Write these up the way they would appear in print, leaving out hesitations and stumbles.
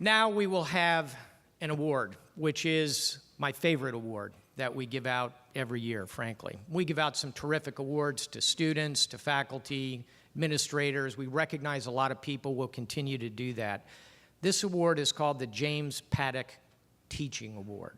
Now we will have an award, which is my favorite award that we give out every year, frankly. We give out some terrific awards to students, to faculty, administrators. We recognize a lot of people. We'll continue to do that. This award is called the James Paddock Teaching Award,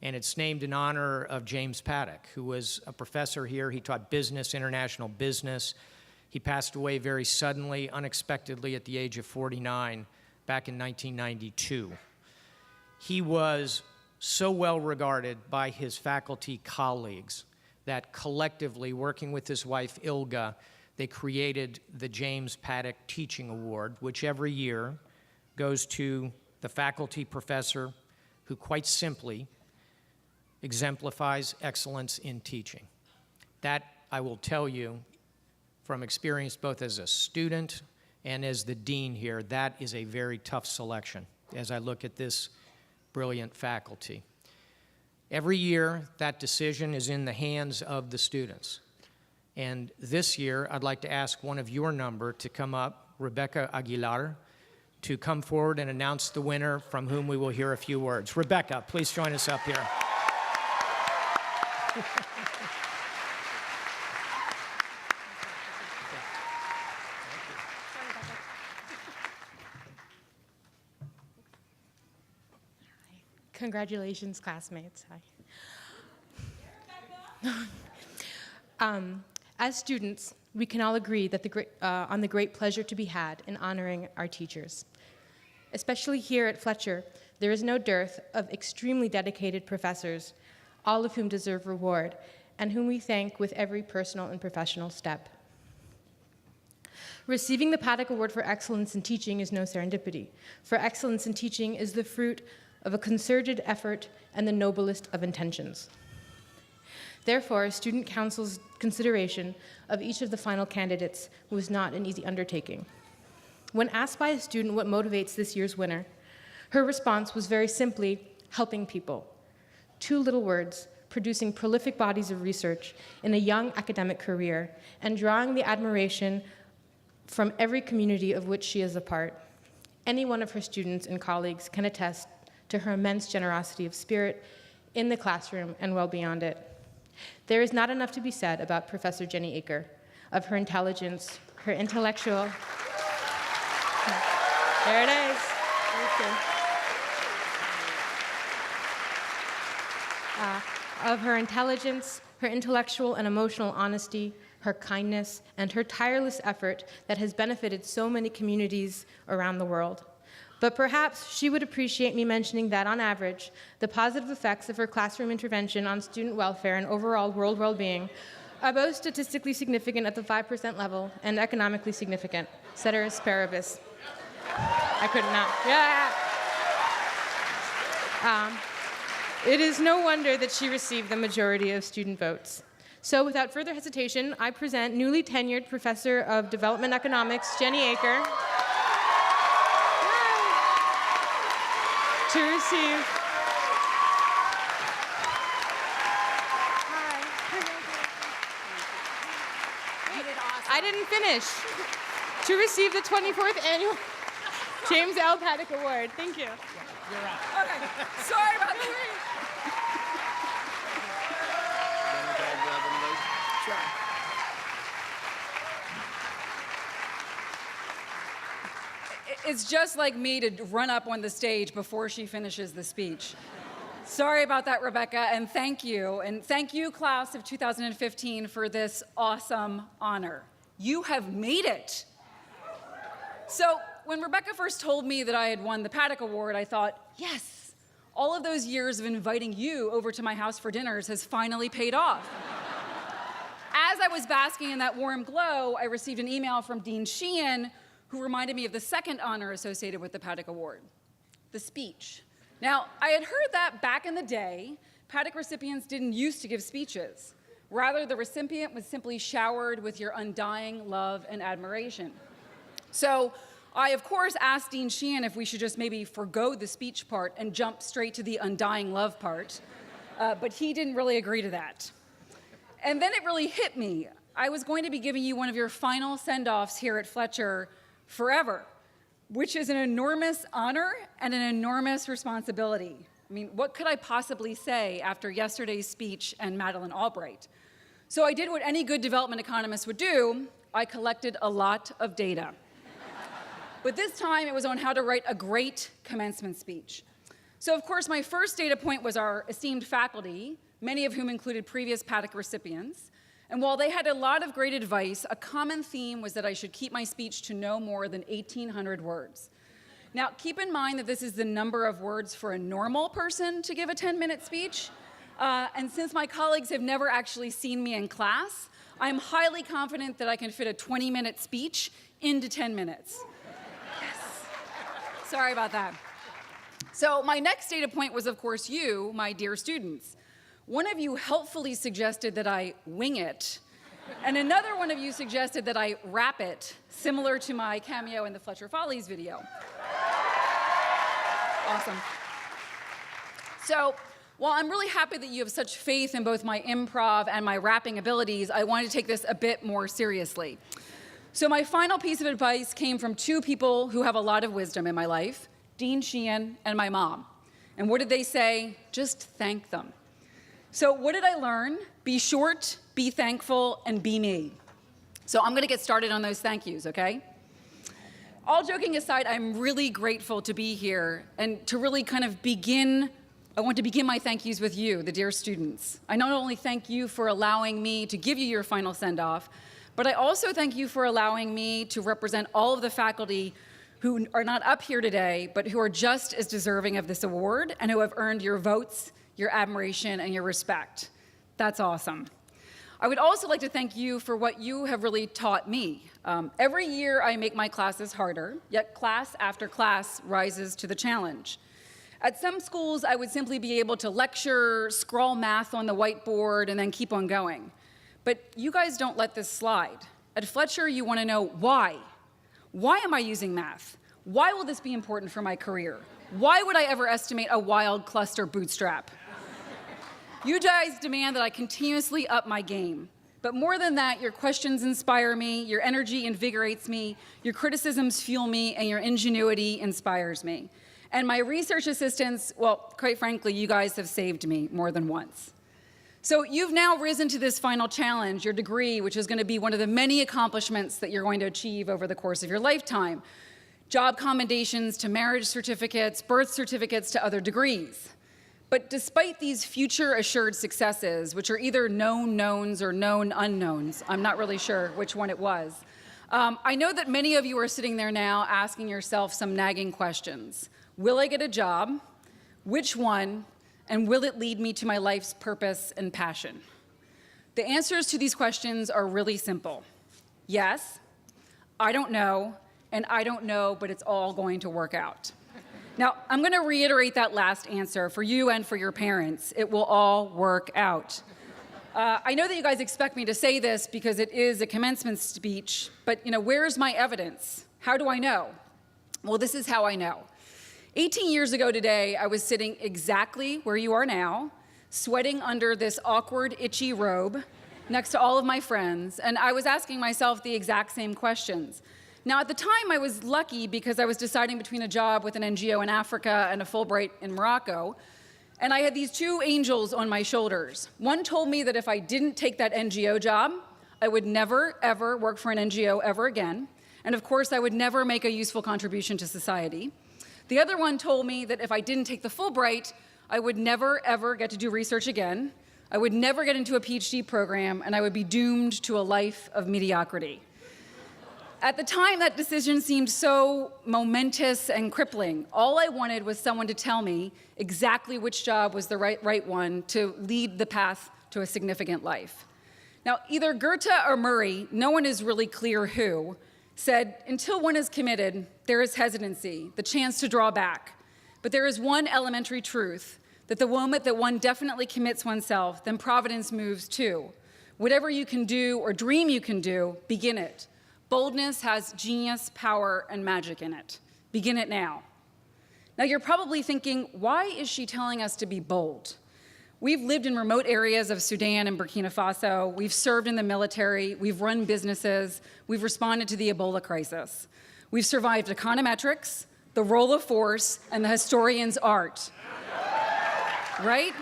and it's named in honor of James Paddock, who was a professor here. He taught business, international business. He passed away very suddenly, unexpectedly at the age of 49 back in 1992. He was so well regarded by his faculty colleagues that collectively, working with his wife Ilga, they created the James Paddock Teaching Award, which every year goes to the faculty professor who quite simply exemplifies excellence in teaching. That, I will tell you from experience both as a student and as the dean here, that is a very tough selection as I look at this brilliant faculty. Every year, that decision is in the hands of the students. And this year, I'd like to ask one of your number to come up, Rebecca Aguilar, to come forward and announce the winner, from whom we will hear a few words. Rebecca, please join us up here. Congratulations, classmates. Hi. As students, we can all agree that on the great pleasure to be had in honoring our teachers. Especially here at Fletcher, there is no dearth of extremely dedicated professors, all of whom deserve reward, and whom we thank with every personal and professional step. Receiving the Paddock Award for Excellence in Teaching is no serendipity, for excellence in teaching is the fruit of a concerted effort and the noblest of intentions. Therefore, student council's consideration of each of the final candidates was not an easy undertaking. When asked by a student what motivates this year's winner, her response was very simply, helping people. 2 little words, producing prolific bodies of research in a young academic career and drawing the admiration from every community of which she is a part. Any one of her students and colleagues can attest to her immense generosity of spirit in the classroom and well beyond it. There is not enough to be said about Professor Jenny Aker, of her intelligence, her intellectual, there it is. Of her intelligence, her intellectual and emotional honesty, her kindness, and her tireless effort that has benefited so many communities around the world. But perhaps she would appreciate me mentioning that, on average, the positive effects of her classroom intervention on student welfare and overall world well-being are both statistically significant at the 5% level and economically significant. Ceteris paribus. I could not. Yeah. It is no wonder that she received the majority of student votes. So without further hesitation, I present newly tenured Professor of Development Economics, Jenny Aker, to receive. I didn't finish. To receive the 24th annual James L. Paddock Award. Thank you. You're up. Okay. Sorry about the wait. It's just like me to run up on the stage before she finishes the speech. Sorry about that, Rebecca, and thank you. And thank you, class of 2015, for this awesome honor. You have made it. So when Rebecca first told me that I had won the Paddock Award, I thought, yes, all of those years of inviting you over to my house for dinners has finally paid off. As I was basking in that warm glow, I received an email from Dean Sheehan, who reminded me of the second honor associated with the Paddock Award, the speech. Now, I had heard that back in the day, Paddock recipients didn't used to give speeches. Rather, the recipient was simply showered with your undying love and admiration. So I, of course, asked Dean Sheehan if we should just maybe forgo the speech part and jump straight to the undying love part, but he didn't really agree to that. And then it really hit me. I was going to be giving you one of your final send-offs here at Fletcher forever. which is an enormous honor and an enormous responsibility. I mean, what could I possibly say after yesterday's speech and Madeleine Albright? So I did what any good development economist would do. I collected a lot of data. But this time it was on how to write a great commencement speech. So of course, my first data point was our esteemed faculty, many of whom included previous Paddock recipients. And while they had a lot of great advice, a common theme was that I should keep my speech to no more than 1,800 words. Now, keep in mind that this is the number of words for a normal person to give a 10-minute speech. And since my colleagues have never actually seen me in class, I'm highly confident that I can fit a 20-minute speech into 10 minutes. Yes. Sorry about that. So my next data point was, of course, you, my dear students. One of you helpfully suggested that I wing it, and another one of you suggested that I rap it, similar to my cameo in the Fletcher Follies video. Awesome. So, while I'm really happy that you have such faith in both my improv and my rapping abilities, I wanted to take this a bit more seriously. So my final piece of advice came from two people who have a lot of wisdom in my life, Dean Sheehan and my mom. And what did they say? Just thank them. So what did I learn? Be short, be thankful, and be me. So I'm gonna get started on those thank yous, okay? All joking aside, I'm really grateful to be here and to really kind of I want to begin my thank yous with you, the dear students. I not only thank you for allowing me to give you your final send-off, but I also thank you for allowing me to represent all of the faculty who are not up here today, but who are just as deserving of this award and who have earned your votes, your admiration, and your respect. That's awesome. I would also like to thank you for what you have really taught me. Every year I make my classes harder, yet class after class rises to the challenge. At some schools, I would simply be able to lecture, scrawl math on the whiteboard, and then keep on going. But you guys don't let this slide. At Fletcher, you want to know why. Why am I using math? Why will this be important for my career? Why would I ever estimate a wild cluster bootstrap? You guys demand that I continuously up my game. But more than that, your questions inspire me, your energy invigorates me, your criticisms fuel me, and your ingenuity inspires me. And my research assistants, well, quite frankly, you guys have saved me more than once. So you've now risen to this final challenge, your degree, which is going to be one of the many accomplishments that you're going to achieve over the course of your lifetime. Job commendations to marriage certificates, birth certificates to other degrees. But despite these future assured successes, which are either known knowns or known unknowns, I'm not really sure which one it was, I know that many of you are sitting there now asking yourself some nagging questions. Will I get a job? Which one? And will it lead me to my life's purpose and passion? The answers to these questions are really simple. Yes, I don't know, and I don't know, but it's all going to work out. Now, I'm going to reiterate that last answer for you and for your parents. It will all work out. I know that you guys expect me to say this because it is a commencement speech, but where's my evidence? How do I know? Well, this is how I know. 18 years ago today, I was sitting exactly where you are now, sweating under this awkward, itchy robe next to all of my friends, and I was asking myself the exact same questions. Now, at the time, I was lucky because I was deciding between a job with an NGO in Africa and a Fulbright in Morocco, and I had these two angels on my shoulders. One told me that if I didn't take that NGO job, I would never, ever work for an NGO ever again, and of course, I would never make a useful contribution to society. The other one told me that if I didn't take the Fulbright, I would never, ever get to do research again, I would never get into a PhD program, and I would be doomed to a life of mediocrity. At the time, that decision seemed so momentous and crippling. All I wanted was someone to tell me exactly which job was the right one to lead the path to a significant life. Now, either Goethe or Murray, no one is really clear who, said, until one is committed, there is hesitancy, the chance to draw back. But there is one elementary truth, that the moment that one definitely commits oneself, then providence moves too. Whatever you can do or dream you can do, begin it. Boldness has genius, power, and magic in it. Begin it now. Now you're probably thinking, why is she telling us to be bold? We've lived in remote areas of Sudan and Burkina Faso. We've served in the military. We've run businesses. We've responded to the Ebola crisis. We've survived econometrics, the role of force, and the historian's art. Right?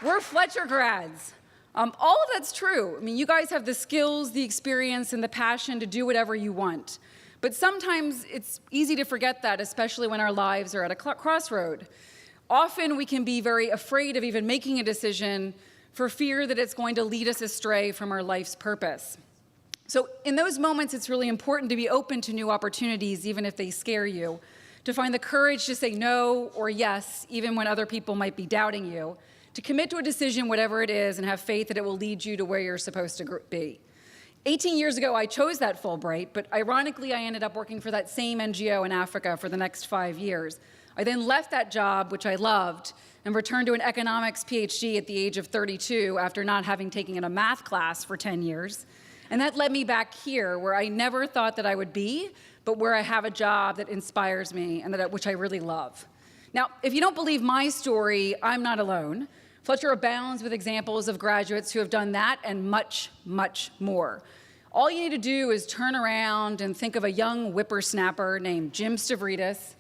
We're Fletcher grads. All of that's true. I mean, you guys have the skills, the experience, and the passion to do whatever you want. But sometimes it's easy to forget that, especially when our lives are at a crossroad. Often we can be very afraid of even making a decision for fear that it's going to lead us astray from our life's purpose. So in those moments, it's really important to be open to new opportunities, even if they scare you, to find the courage to say no or yes, even when other people might be doubting you, to commit to a decision, whatever it is, and have faith that it will lead you to where you're supposed to be. 18 years ago, I chose that Fulbright, but ironically, I ended up working for that same NGO in Africa for the next 5 years. I then left that job, which I loved, and returned to an economics PhD at the age of 32 after not having taken a math class for 10 years. And that led me back here, where I never thought that I would be, but where I have a job that inspires me and which I really love. Now, if you don't believe my story, I'm not alone. Fletcher abounds with examples of graduates who have done that and much, much more. All you need to do is turn around and think of a young whippersnapper named Jim Stavridis,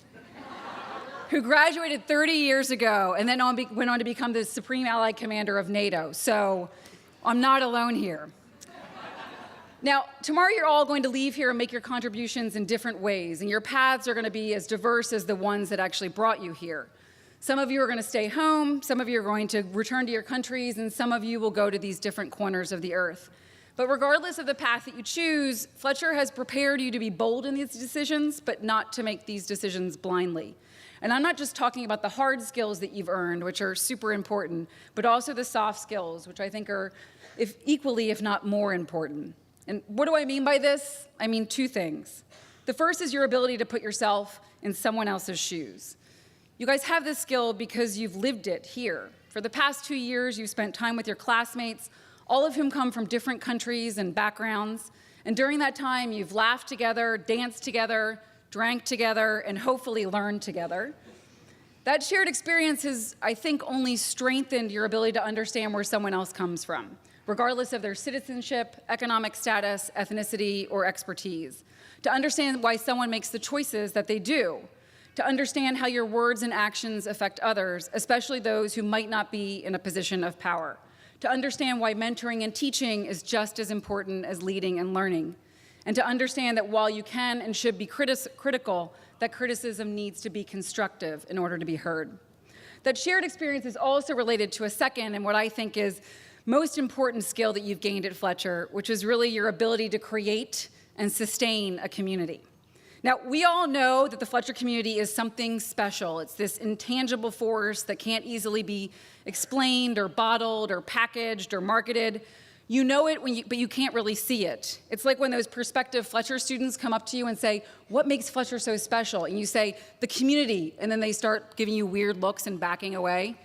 who graduated 30 years ago and then went on to become the Supreme Allied Commander of NATO. So I'm not alone here. Now, tomorrow you're all going to leave here and make your contributions in different ways, and your paths are going to be as diverse as the ones that actually brought you here. Some of you are going to stay home, some of you are going to return to your countries, and some of you will go to these different corners of the earth. But regardless of the path that you choose, Fletcher has prepared you to be bold in these decisions, but not to make these decisions blindly. And I'm not just talking about the hard skills that you've earned, which are super important, but also the soft skills, which I think are equally, if not more important. And what do I mean by this? I mean two things. The first is your ability to put yourself in someone else's shoes. You guys have this skill because you've lived it here. For the past 2 years, you've spent time with your classmates, all of whom come from different countries and backgrounds. And during that time, you've laughed together, danced together, drank together, and hopefully learned together. That shared experience has, I think, only strengthened your ability to understand where someone else comes from, regardless of their citizenship, economic status, ethnicity, or expertise. To understand why someone makes the choices that they do. To understand how your words and actions affect others, especially those who might not be in a position of power. To understand why mentoring and teaching is just as important as leading and learning. And to understand that while you can and should be critical, that criticism needs to be constructive in order to be heard. That shared experience is also related to a second and what I think is most important skill that you've gained at Fletcher, which is really your ability to create and sustain a community. Now, we all know that the Fletcher community is something special. It's this intangible force that can't easily be explained or bottled or packaged or marketed. You know it, but you can't really see it. It's like when those prospective Fletcher students come up to you and say, "What makes Fletcher so special?" And you say, "The community," and then they start giving you weird looks and backing away.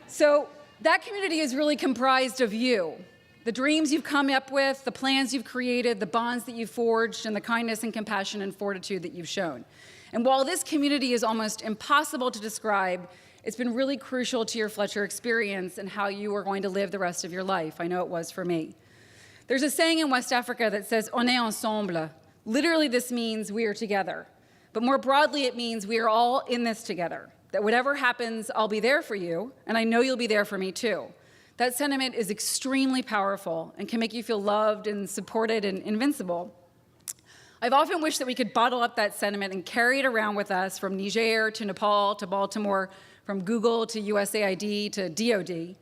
So that community is really comprised of you. The dreams you've come up with, the plans you've created, the bonds that you've forged, and the kindness and compassion and fortitude that you've shown. And while this community is almost impossible to describe, it's been really crucial to your Fletcher experience and how you are going to live the rest of your life. I know it was for me. There's a saying in West Africa that says, "On est ensemble." Literally, this means we are together. But more broadly, it means we are all in this together. That whatever happens, I'll be there for you, and I know you'll be there for me too. That sentiment is extremely powerful and can make you feel loved and supported and invincible. I've often wished that we could bottle up that sentiment and carry it around with us from Niger to Nepal to Baltimore, from Google to USAID to DOD.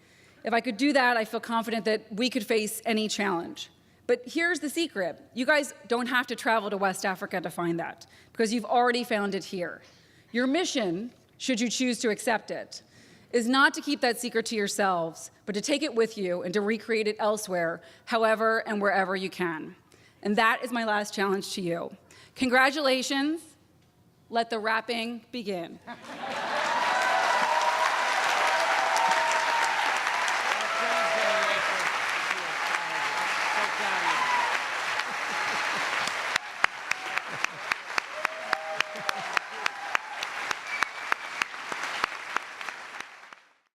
If I could do that, I feel confident that we could face any challenge. But here's the secret. You guys don't have to travel to West Africa to find that, because you've already found it here. Your mission, should you choose to accept it, is not to keep that secret to yourselves, but to take it with you and to recreate it elsewhere, however and wherever you can. And that is my last challenge to you. Congratulations. Let the rapping begin.